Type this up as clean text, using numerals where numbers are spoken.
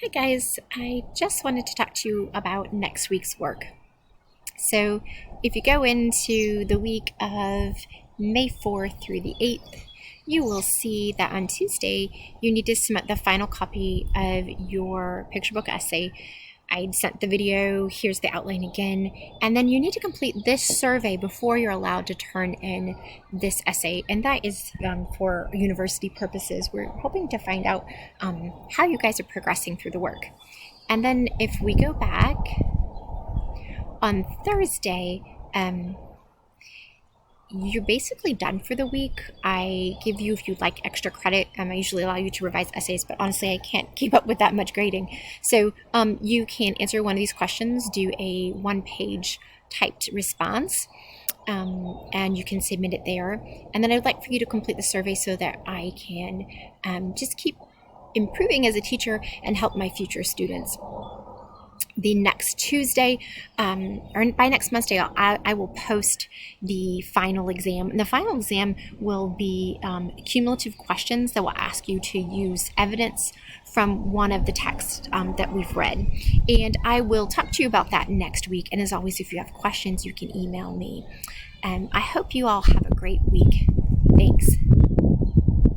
Hi guys, I just wanted to talk to you about next week's work. So, if you go into the week of May 4th through the 8th, you will see that on Tuesday you need to submit the final copy of your picture book essay. I sent the video, here's the outline again, and then you need to complete this survey before you're allowed to turn in this essay, and that is for university purposes. We're hoping to find out how you guys are progressing through the work. And then if we go back on Thursday, you're basically done for the week. I give you, if you'd like, extra credit. I usually allow you to revise essays, but honestly, I can't keep up with that much grading. So you can answer one of these questions, do a one-page typed response, and you can submit it there. And then I'd like for you to complete the survey so that I can just keep improving as a teacher and help my future students. The next Tuesday, or by next Monday, I will post the final exam. And the final exam will be cumulative questions that will ask you to use evidence from one of the texts that we've read. And I will talk to you about that next week. And as always, if you have questions, you can email me. I hope you all have a great week. Thanks.